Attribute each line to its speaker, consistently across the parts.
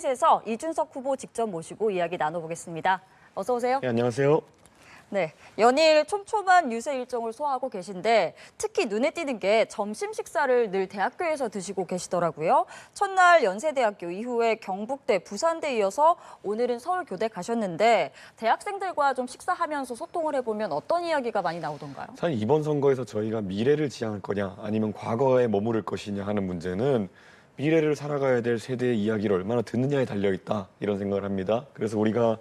Speaker 1: 유닛에서 이준석 후보 직접 모시고 이야기 나눠보겠습니다. 어서 오세요.
Speaker 2: 네, 안녕하세요.
Speaker 1: 네, 연일 촘촘한 유세 일정을 소화하고 계신데 특히 눈에 띄는 게 점심 식사를 늘 대학교에서 드시고 계시더라고요. 첫날 연세대학교, 이후에 경북대, 부산대 이어서 오늘은 서울교대 가셨는데 대학생들과 좀 식사하면서 소통을 해보면 어떤 이야기가 많이 나오던가요?
Speaker 2: 사실 이번 선거에서 저희가 미래를 지향할 거냐 아니면 과거에 머무를 것이냐 하는 문제는 미래를 살아가야 될 세대의 이야기를 얼마나 듣느냐에 달려있다 이런 생각을 합니다. 그래서 우리가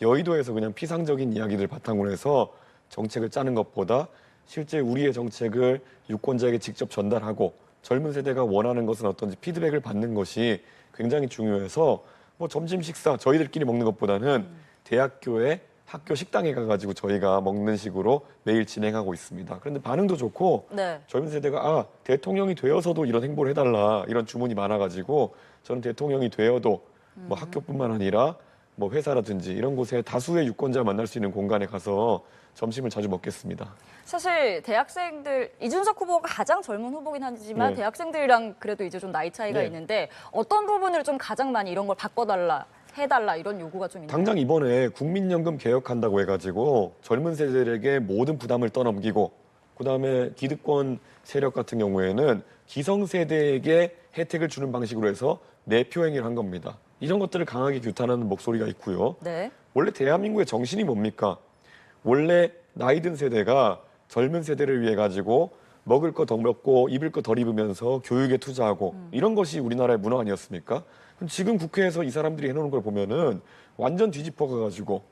Speaker 2: 여의도에서 그냥 피상적인 이야기들 바탕으로 해서 정책을 짜는 것보다 실제 우리의 정책을 유권자에게 직접 전달하고 젊은 세대가 원하는 것은 어떤지 피드백을 받는 것이 굉장히 중요해서 뭐 점심 식사 저희들끼리 먹는 것보다는 대학교에 학교 식당에 가가지고 저희가 먹는 식으로 매일 진행하고 있습니다. 그런데 반응도 좋고
Speaker 1: 네.
Speaker 2: 젊은 세대가 대통령이 되어서도 이런 행보를 해달라 이런 주문이 많아가지고 저는 대통령이 되어도 뭐 학교뿐만 아니라 뭐 회사라든지 이런 곳에 다수의 유권자 만날 수 있는 공간에 가서 점심을 자주 먹겠습니다.
Speaker 1: 사실 대학생들, 이준석 후보가 가장 젊은 후보긴 하지만
Speaker 2: 네.
Speaker 1: 대학생들이랑 그래도 이제 좀 나이 차이가
Speaker 2: 네.
Speaker 1: 있는데 어떤 부분을 좀 가장 많이 이런 걸 바꿔달라, 해달라 이런 요구가 좀 있나요?
Speaker 2: 당장 이번에 국민연금 개혁한다고 해가지고 젊은 세대들에게 모든 부담을 떠넘기고 그다음에 기득권 세력 같은 경우에는 기성세대에게 혜택을 주는 방식으로 해서 내표 행위를 한 겁니다. 이런 것들을 강하게 규탄하는 목소리가 있고요.
Speaker 1: 네.
Speaker 2: 원래 대한민국의 정신이 뭡니까? 원래 나이 든 세대가 젊은 세대를 위해 가지고 먹을 거 더 먹고 입을 거 덜 입으면서 교육에 투자하고 이런 것이 우리나라의 문화 아니었습니까? 지금 국회에서 이 사람들이 해놓은 걸 보면은 완전 뒤집어 가가지고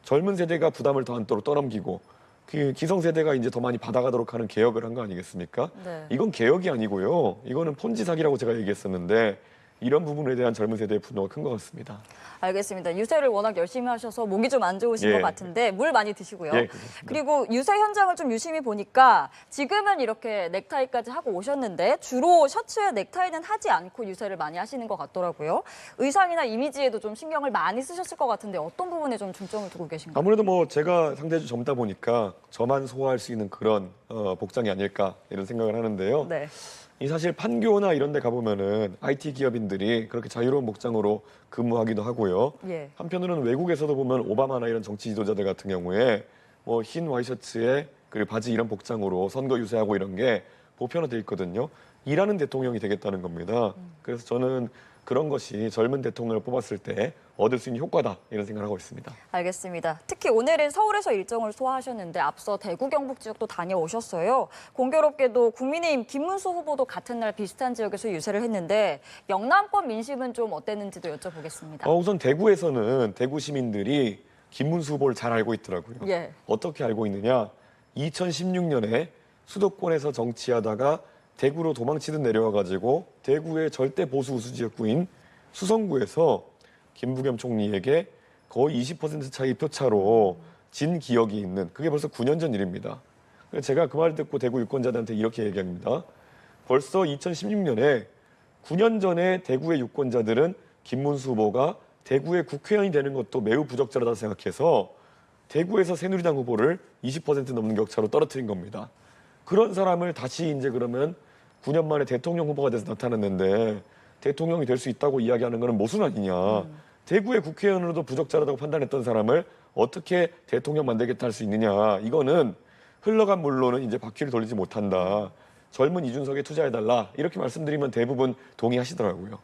Speaker 2: 젊은 세대가 부담을 더 안도록 떠넘기고 그 기성세대가 이제 더 많이 받아가도록 하는 개혁을 한 거 아니겠습니까?
Speaker 1: 네.
Speaker 2: 이건 개혁이 아니고요. 이거는 폰지 사기라고 제가 얘기했었는데 이런 부분에 대한 젊은 세대의 분노가 큰 것 같습니다.
Speaker 1: 알겠습니다. 유세를 워낙 열심히 하셔서 목이 좀 안 좋으신
Speaker 2: 예.
Speaker 1: 것 같은데 물 많이 드시고요.
Speaker 2: 예, 그렇습니다.
Speaker 1: 그리고 유세 현장을 좀 유심히 보니까 지금은 이렇게 넥타이까지 하고 오셨는데 주로 셔츠에 넥타이는 하지 않고 유세를 많이 하시는 것 같더라고요. 의상이나 이미지에도 좀 신경을 많이 쓰셨을 것 같은데 어떤 부분에 좀 중점을 두고 계신가요?
Speaker 2: 아무래도 뭐 제가 상대적으로 젊다 보니까 저만 소화할 수 있는 그런 복장이 아닐까 이런 생각을 하는데요.
Speaker 1: 네.
Speaker 2: 이 사실 판교나 이런 데 가보면은 IT 기업인들이 그렇게 자유로운 복장으로 근무하기도 하고요.
Speaker 1: 예.
Speaker 2: 한편으로는 외국에서도 보면 오바마나 이런 정치 지도자들 같은 경우에 뭐 흰 와이셔츠에 그리고 바지 이런 복장으로 선거 유세하고 이런 게 보편화돼 있거든요. 일하는 대통령이 되겠다는 겁니다. 그래서 저는 그런 것이 젊은 대통령을 뽑았을 때 얻을 수 있는 효과다 이런 생각을 하고 있습니다.
Speaker 1: 알겠습니다. 특히 오늘은 서울에서 일정을 소화하셨는데 앞서 대구 경북 지역도 다녀오셨어요. 공교롭게도 국민의힘 김문수 후보도 같은 날 비슷한 지역에서 유세를 했는데 영남권 민심은 좀 어땠는지도 여쭤보겠습니다.
Speaker 2: 우선 대구에서는 대구 시민들이 김문수 후보를 잘 알고 있더라고요.
Speaker 1: 예.
Speaker 2: 어떻게 알고 있느냐? 2016년에 수도권에서 정치하다가 대구로 도망치듯 내려와가지고 대구의 절대 보수 우수 지역구인 수성구에서 김부겸 총리에게 거의 20% 차이 표차로 진 기억이 있는 그게 벌써 9년 전 일입니다. 그래서 제가 그 말 듣고 대구 유권자들한테 이렇게 얘기합니다. 벌써 2016년에 9년 전에 대구의 유권자들은 김문수 후보가 대구의 국회의원이 되는 것도 매우 부적절하다 생각해서 대구에서 새누리당 후보를 20% 넘는 격차로 떨어뜨린 겁니다. 그런 사람을 다시 이제 그러면 9년 만에 대통령 후보가 돼서 나타났는데 대통령이 될 수 있다고 이야기하는 것은 모순 아니냐. 대구의 국회의원으로도 부적절하다고 판단했던 사람을 어떻게 대통령 만들겠다 할 수 있느냐. 이거는 흘러간 물로는 이제 바퀴를 돌리지 못한다. 젊은 이준석에 투자해달라. 이렇게 말씀드리면 대부분 동의하시더라고요.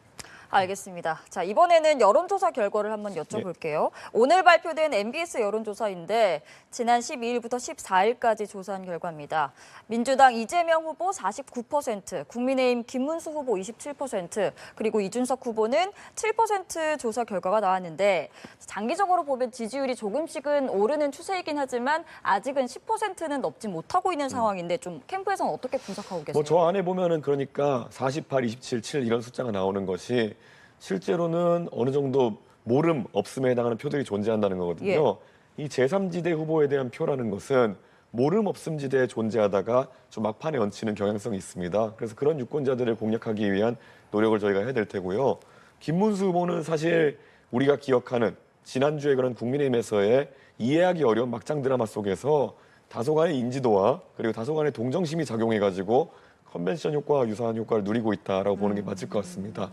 Speaker 1: 알겠습니다. 자, 이번에는 여론조사 결과를 한번 여쭤볼게요. 오늘 발표된 MBS 여론조사인데 지난 12일부터 14일까지 조사한 결과입니다. 민주당 이재명 후보 49%, 국민의힘 김문수 후보 27%, 그리고 이준석 후보는 7% 조사 결과가 나왔는데 장기적으로 보면 지지율이 조금씩은 오르는 추세이긴 하지만 아직은 10%는 넘지 못하고 있는 상황인데 좀 캠프에서는 어떻게 분석하고 계세요?
Speaker 2: 뭐 저 안에 보면은 그러니까 48, 27, 7 이런 숫자가 나오는 것이 실제로는 어느 정도 모름, 없음에 해당하는 표들이 존재한다는 거거든요. 이 제3지대 후보에 대한 표라는 것은 모름, 없음 지대에 존재하다가 좀 막판에 얹히는 경향성이 있습니다. 그래서 그런 유권자들을 공략하기 위한 노력을 저희가 해야 될 테고요. 김문수 후보는 사실 우리가 기억하는 지난주에 그런 국민의힘에서의 이해하기 어려운 막장 드라마 속에서 다소간의 인지도와 그리고 다소간의 동정심이 작용해가지고 컨벤션 효과와 유사한 효과를 누리고 있다라고 보는 게 맞을 것 같습니다.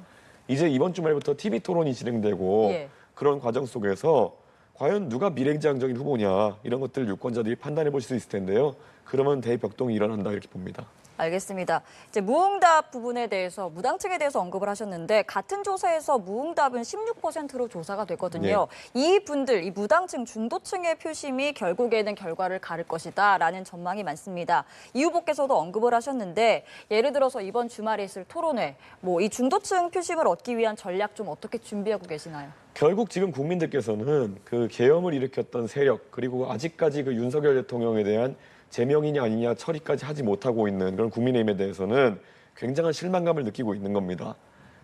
Speaker 2: 이제 이번 주말부터 TV 토론이 진행되고
Speaker 1: 예.
Speaker 2: 그런 과정 속에서 과연 누가 미래지향적인 후보냐 이런 것들 유권자들이 판단해 보실 수 있을 텐데요. 그러면 대벽동이 일어난다 이렇게 봅니다.
Speaker 1: 알겠습니다. 이제 무응답 부분에 대해서 무당층에 대해서 언급을 하셨는데 같은 조사에서 무응답은 16%로 조사가 됐거든요. 이 분들, 이 무당층 중도층의 표심이 결국에는 결과를 가를 것이다라는 전망이 많습니다. 이 후보께서도 언급을 하셨는데 예를 들어서 이번 주말에 있을 토론회, 뭐 이 중도층 표심을 얻기 위한 전략 좀 어떻게 준비하고 계시나요?
Speaker 2: 결국 지금 국민들께서는 그 계엄을 일으켰던 세력 그리고 아직까지 그 윤석열 대통령에 대한 제명이냐 아니냐 처리까지 하지 못하고 있는 그런 국민의힘에 대해서는 굉장한 실망감을 느끼고 있는 겁니다.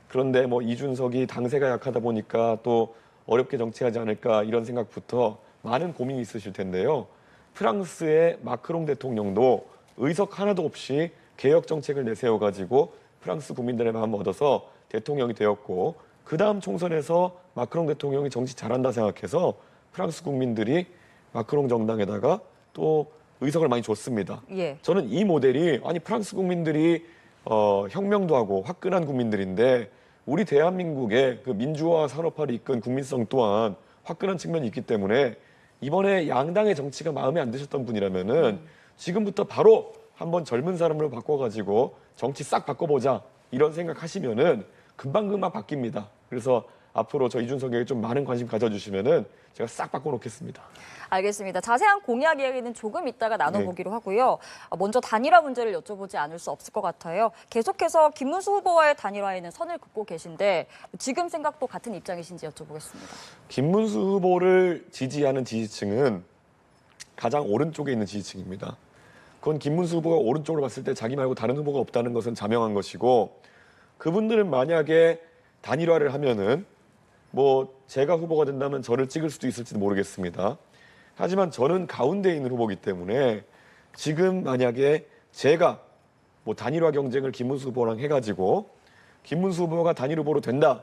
Speaker 2: 그런데 뭐 이준석이 당세가 약하다 보니까 또 어렵게 정치하지 않을까 이런 생각부터 많은 고민이 있으실 텐데요. 프랑스의 마크롱 대통령도 의석 하나도 없이 개혁 정책을 내세워가지고 프랑스 국민들의 마음을 얻어서 대통령이 되었고 그 다음 총선에서 마크롱 대통령이 정치 잘한다 생각해서 프랑스 국민들이 마크롱 정당에다가 또 의석을 많이 줬습니다.
Speaker 1: 예.
Speaker 2: 저는 이 모델이 아니 프랑스 국민들이 혁명도 하고 화끈한 국민들인데 우리 대한민국의 그 민주화 산업화를 이끈 국민성 또한 화끈한 측면이 있기 때문에 이번에 양당의 정치가 마음에 안 드셨던 분이라면은 지금부터 바로 한번 젊은 사람으로 바꿔가지고 정치 싹 바꿔보자 이런 생각하시면은 금방금방 바뀝니다. 그래서 앞으로 저 이준석에게 좀 많은 관심 가져주시면은 제가 싹 바꿔놓겠습니다.
Speaker 1: 알겠습니다. 자세한 공약 이야기는 조금 이따가 나눠보기로 하고요. 먼저 단일화 문제를 여쭤보지 않을 수 없을 것 같아요. 계속해서 김문수 후보와의 단일화에는 선을 긋고 계신데 지금 생각도 같은 입장이신지 여쭤보겠습니다.
Speaker 2: 김문수 후보를 지지하는 지지층은 가장 오른쪽에 있는 지지층입니다. 그건 김문수 후보가 오른쪽으로 봤을 때 자기 말고 다른 후보가 없다는 것은 자명한 것이고 그분들은 만약에 단일화를 하면은 뭐 제가 후보가 된다면 저를 찍을 수도 있을지도 모르겠습니다. 하지만 저는 가운데 있는 후보이기 때문에 지금 만약에 제가 뭐 단일화 경쟁을 김문수 후보랑 해가지고 김문수 후보가 단일 후보로 된다.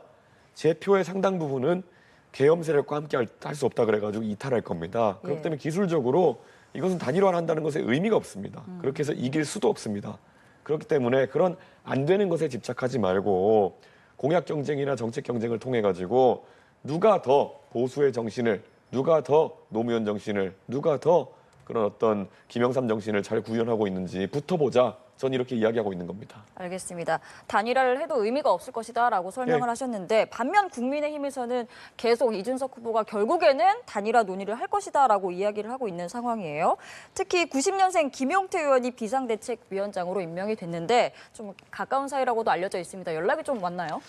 Speaker 2: 제 표의 상당 부분은 계엄 세력과 함께 할 수 없다 그래가지고 이탈할 겁니다. 그렇기 때문에 기술적으로 이것은 단일화를 한다는 것에 의미가 없습니다. 그렇게 해서 이길 수도 없습니다. 그렇기 때문에 그런 안 되는 것에 집착하지 말고 공약 경쟁이나 정책 경쟁을 통해 가지고 누가 더 보수의 정신을, 누가 더 노무현 정신을, 누가 더 그런 어떤 김영삼 정신을 잘 구현하고 있는지 붙어보자. 전 이렇게 이야기하고 있는 겁니다.
Speaker 1: 알겠습니다. 단일화를 해도 의미가 없을 것이다라고 설명을 하셨는데 반면 국민의힘에서는 계속 이준석 후보가 결국에는 단일화 논의를 할 것이다라고 이야기를 하고 있는 상황이에요. 특히 90년생 김용태 의원이 비상대책위원장으로 임명이 됐는데 좀 가까운 사이라고도 알려져 있습니다. 연락이 좀 왔나요?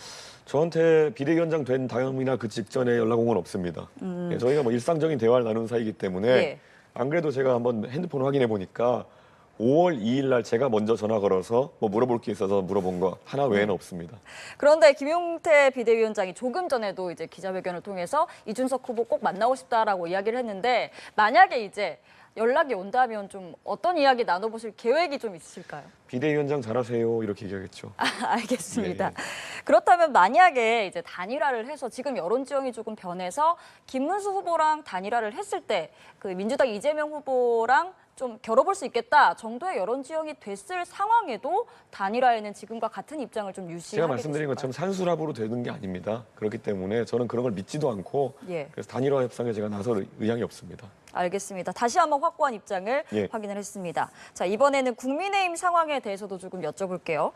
Speaker 2: 저한테 비대위원장 된 다음이나 그 직전에 연락 온 건 없습니다. 예, 저희가 뭐 일상적인 대화를 나누는 사이이기 때문에
Speaker 1: 예.
Speaker 2: 안 그래도 제가 한번 핸드폰 확인해 보니까 5월 2일 날 제가 먼저 전화 걸어서 뭐 물어볼 게 있어서 물어본 거 하나 외에는 없습니다.
Speaker 1: 그런데 김용태 비대위원장이 조금 전에도 이제 기자회견을 통해서 이준석 후보 꼭 만나고 싶다라고 이야기를 했는데 만약에 이제 연락이 온다면 좀 어떤 이야기 나눠보실 계획이 좀 있으실까요?
Speaker 2: 비대위원장 잘하세요 이렇게 얘기하겠죠.
Speaker 1: 알겠습니다.
Speaker 2: 네.
Speaker 1: 그렇다면 만약에 이제 단일화를 해서 지금 여론 지형이 조금 변해서 김문수 후보랑 단일화를 했을 때 그 민주당 이재명 후보랑 좀 겨뤄볼 수 있겠다 정도의 여론 지형이 됐을 상황에도 단일화에는 지금과 같은 입장을 좀 유지하게
Speaker 2: 제가 말씀드린
Speaker 1: 되실까요?
Speaker 2: 것처럼 산수랍으로 되는 게 아닙니다. 그렇기 때문에 저는 그런 걸 믿지도 않고
Speaker 1: 예.
Speaker 2: 그래서 단일화 협상에 제가 나설 의향이 없습니다.
Speaker 1: 알겠습니다. 다시 한번 확고한 입장을
Speaker 2: 예.
Speaker 1: 확인을 했습니다. 자, 이번에는 국민의힘 상황에 대해서도 조금 여쭤볼게요.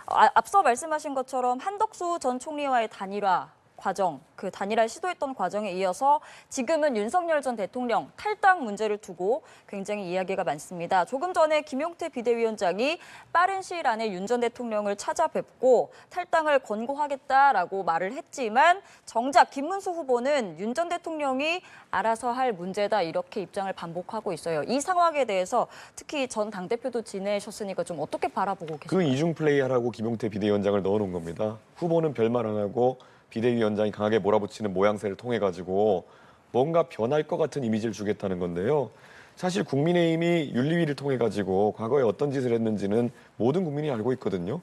Speaker 1: 앞서 말씀하신 것처럼 한덕수 전 총리와의 단일화 과정, 그 단일화를 시도했던 과정에 이어서 지금은 윤석열 전 대통령 탈당 문제를 두고 굉장히 이야기가 많습니다. 조금 전에 김용태 비대위원장이 빠른 시일 안에 윤 전 대통령을 찾아뵙고 탈당을 권고하겠다라고 말을 했지만 정작 김문수 후보는 윤 전 대통령이 알아서 할 문제다 이렇게 입장을 반복하고 있어요. 이 상황에 대해서 특히 전 당대표도 지내셨으니까 좀 어떻게 바라보고
Speaker 2: 그
Speaker 1: 계십니까?
Speaker 2: 이중 플레이 하라고 김용태 비대위원장을 넣어놓은 겁니다. 후보는 별말 안 하고 비대위원장이 강하게 몰아붙이는 모양새를 통해 가지고 뭔가 변할 것 같은 이미지를 주겠다는 건데요. 사실 국민의힘이 윤리위를 통해 가지고 과거에 어떤 짓을 했는지는 모든 국민이 알고 있거든요.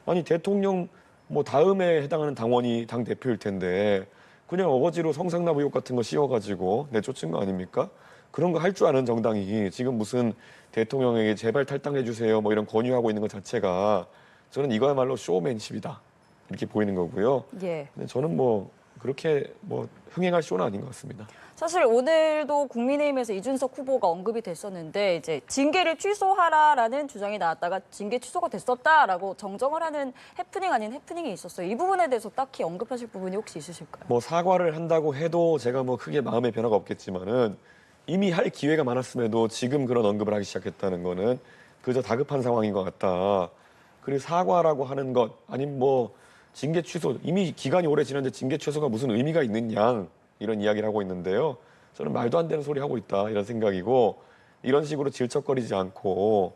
Speaker 2: 아니 대통령 뭐 다음에 해당하는 당원이 당 대표일 텐데 그냥 어거지로 성상납 의혹 같은 거 씌워가지고 내쫓은 거 아닙니까? 그런 거 할 줄 아는 정당이 지금 무슨 대통령에게 제발 탈당해 주세요 뭐 이런 권유하고 있는 것 자체가 저는 이거야말로 쇼맨십이다. 이렇게 보이는 거고요.
Speaker 1: 예.
Speaker 2: 근데 저는 뭐 그렇게 뭐 흥행할 쇼는 아닌 것 같습니다.
Speaker 1: 사실 오늘도 국민의힘에서 이준석 후보가 언급이 됐었는데 이제 징계를 취소하라라는 주장이 나왔다가 징계 취소가 됐었다라고 정정을 하는 해프닝 아닌 해프닝이 있었어요. 이 부분에 대해서 딱히 언급하실 부분이 혹시 있으실까요?
Speaker 2: 뭐 사과를 한다고 해도 제가 뭐 크게 마음의 변화가 없겠지만은 이미 할 기회가 많았음에도 지금 그런 언급을 하기 시작했다는 거는 그저 다급한 상황인 것 같다. 그리고 사과라고 하는 것 아니면 뭐 징계 취소 이미 기간이 오래 지났는데 징계 취소가 무슨 의미가 있느냐 이런 이야기를 하고 있는데요. 저는 말도 안 되는 소리 하고 있다 이런 생각이고 이런 식으로 질척거리지 않고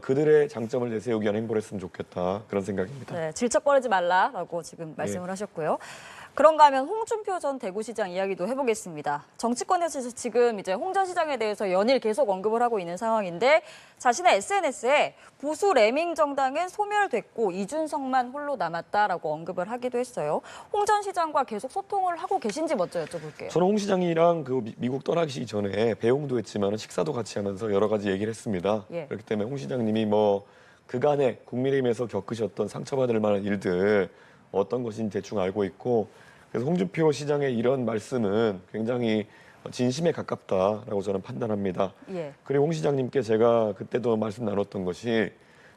Speaker 2: 그들의 장점을 내세우기 위한 행보를 했으면 좋겠다 그런 생각입니다.
Speaker 1: 네, 질척거리지 말라라고 지금 말씀을 하셨고요. 그런가 하면 홍준표 전 대구시장 이야기도 해보겠습니다. 정치권에서 지금 이제 홍 전 시장에 대해서 연일 계속 언급을 하고 있는 상황인데 자신의 SNS에 보수 레밍 정당은 소멸됐고 이준석만 홀로 남았다라고 언급을 하기도 했어요. 홍 전 시장과 계속 소통을 하고 계신지 먼저 여쭤볼게요.
Speaker 2: 저는 홍 시장이랑 그 미국 떠나기 전에 배웅도 했지만 식사도 같이 하면서 여러 가지 얘기를 했습니다.
Speaker 1: 예.
Speaker 2: 그렇기 때문에 홍 시장님이 뭐 그간에 국민의힘에서 겪으셨던 상처받을 만한 일들 어떤 것인지 대충 알고 있고 그래서 홍준표 시장의 이런 말씀은 굉장히 진심에 가깝다라고 저는 판단합니다.
Speaker 1: 예.
Speaker 2: 그리고 홍 시장님께 제가 그때도 말씀 나눴던 것이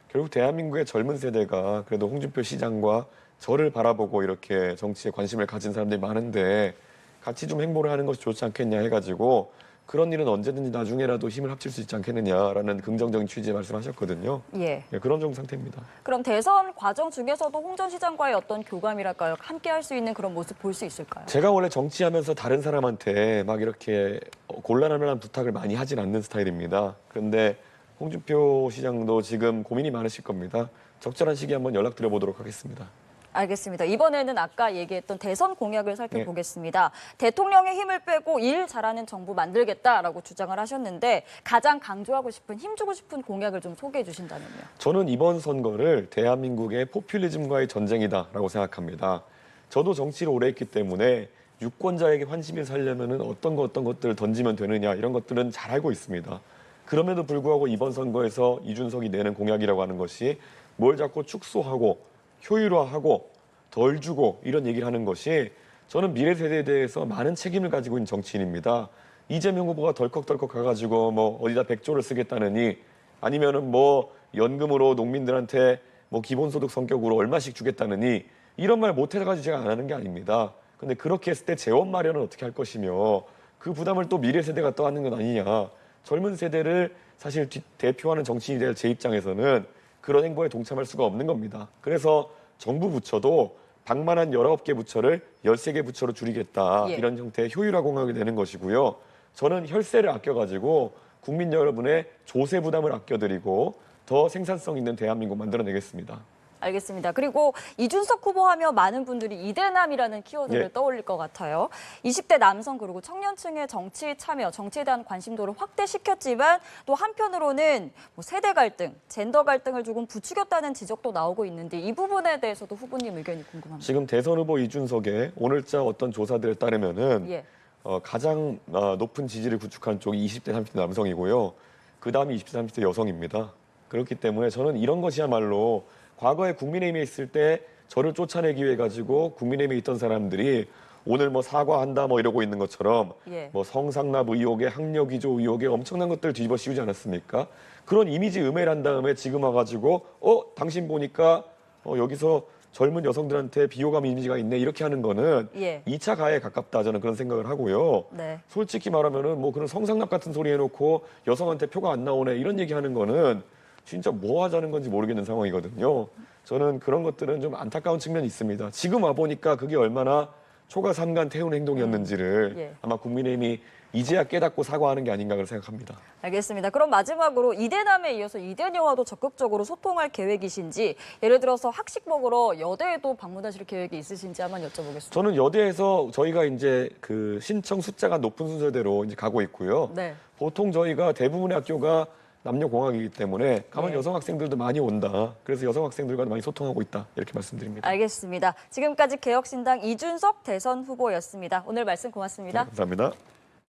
Speaker 2: 결국 대한민국의 젊은 세대가 그래도 홍준표 시장과 저를 바라보고 이렇게 정치에 관심을 가진 사람들이 많은데 같이 좀 행보를 하는 것이 좋지 않겠냐 해가지고 그런 일은 언제든지 나중에라도 힘을 합칠 수 있지 않겠느냐라는 긍정적인 취지의 말씀하셨거든요.
Speaker 1: 예.
Speaker 2: 네, 그런 정도 상태입니다.
Speaker 1: 그럼 대선 과정 중에서도 홍 전 시장과의 어떤 교감이랄까요? 함께 할 수 있는 그런 모습 볼 수 있을까요?
Speaker 2: 제가 원래 정치하면서 다른 사람한테 막 이렇게 곤란할 만한 부탁을 많이 하진 않는 스타일입니다. 그런데 홍준표 시장도 지금 고민이 많으실 겁니다. 적절한 시기에 한번 연락드려보도록 하겠습니다.
Speaker 1: 알겠습니다. 이번에는 아까 얘기했던 대선 공약을 살펴보겠습니다. 대통령의 힘을 빼고 일 잘하는 정부 만들겠다라고 주장을 하셨는데 가장 강조하고 싶은, 힘주고 싶은 공약을 좀 소개해 주신다면요.
Speaker 2: 저는 이번 선거를 대한민국의 포퓰리즘과의 전쟁이다라고 생각합니다. 저도 정치를 오래 했기 때문에 유권자에게 환심을 살려면 어떤 것들을 던지면 되느냐 이런 것들은 잘 알고 있습니다. 그럼에도 불구하고 이번 선거에서 이준석이 내는 공약이라고 하는 것이 뭘 자꾸 축소하고 효율화하고 덜 주고 이런 얘기를 하는 것이 저는 미래 세대에 대해서 많은 책임을 가지고 있는 정치인입니다. 이재명 후보가 덜컥덜컥 가가지고 뭐 어디다 100조를 쓰겠다느니 아니면은 뭐 연금으로 농민들한테 뭐 기본소득 성격으로 얼마씩 주겠다느니 이런 말 못해가지고 제가 안 하는 게 아닙니다. 근데 그렇게 했을 때 재원 마련은 어떻게 할 것이며 그 부담을 또 미래 세대가 떠안는 건 아니냐. 젊은 세대를 사실 대표하는 정치인이 될 제 입장에서는 그런 행보에 동참할 수가 없는 겁니다. 그래서 정부 부처도 방만한 19개 부처를 13개 부처로 줄이겠다.
Speaker 1: 예.
Speaker 2: 이런 형태의 효율화 공약이 되는 것이고요. 저는 혈세를 아껴가지고 국민 여러분의 조세 부담을 아껴드리고 더 생산성 있는 대한민국 만들어내겠습니다.
Speaker 1: 알겠습니다. 그리고 이준석 후보 하면 많은 분들이 이대남이라는 키워드를
Speaker 2: 예.
Speaker 1: 떠올릴 것 같아요. 20대 남성 그리고 청년층의 정치 참여, 정치에 대한 관심도를 확대시켰지만 또 한편으로는 뭐 세대 갈등, 젠더 갈등을 조금 부추겼다는 지적도 나오고 있는데 이 부분에 대해서도 후보님 의견이 궁금합니다.
Speaker 2: 지금 대선 후보 이준석의 오늘자 어떤 조사들에 따르면은
Speaker 1: 예.
Speaker 2: 가장 높은 지지를 구축한 쪽이 20대, 30대 남성이고요. 그 다음이 20대, 30대 여성입니다. 그렇기 때문에 저는 이런 것이야말로 과거에 국민의힘에 있을 때 저를 쫓아내기 위해 가지고 국민의힘에 있던 사람들이 오늘 뭐 사과한다 뭐 이러고 있는 것처럼
Speaker 1: 예.
Speaker 2: 뭐 성상납 의혹에 학력 위조 의혹에 엄청난 것들 뒤집어 씌우지 않았습니까? 그런 이미지 음해를 한 다음에 지금 와가지고 당신 보니까 여기서 젊은 여성들한테 비호감 이미지가 있네 이렇게 하는 거는
Speaker 1: 예.
Speaker 2: 2차 가해에 가깝다 저는 그런 생각을 하고요.
Speaker 1: 네.
Speaker 2: 솔직히 말하면은 뭐 그런 성상납 같은 소리 해놓고 여성한테 표가 안 나오네 이런 얘기하는 거는 진짜 뭐 하자는 건지 모르겠는 상황이거든요. 저는 그런 것들은 좀 안타까운 측면이 있습니다. 지금 와보니까 그게 얼마나 초가삼간 태운 행동이었는지를
Speaker 1: 예.
Speaker 2: 아마 국민의힘이 이제야 깨닫고 사과하는 게 아닌가 그런 생각합니다.
Speaker 1: 알겠습니다. 그럼 마지막으로 이대남에 이어서 이대녀와도 적극적으로 소통할 계획이신지 예를 들어서 학식 먹으러 여대에도 방문하실 계획이 있으신지 한번 여쭤보겠습니다.
Speaker 2: 저는 여대에서 저희가 이제 그 신청 숫자가 높은 순서대로 이제 가고 있고요.
Speaker 1: 네.
Speaker 2: 보통 저희가 대부분의 학교가 남녀공학이기 때문에 가만
Speaker 1: 네.
Speaker 2: 여성 학생들도 많이 온다. 그래서 여성 학생들과 많이 소통하고 있다. 이렇게 말씀드립니다.
Speaker 1: 알겠습니다. 지금까지 개혁신당 이준석 대선 후보였습니다. 오늘 말씀 고맙습니다.
Speaker 2: 네, 감사합니다.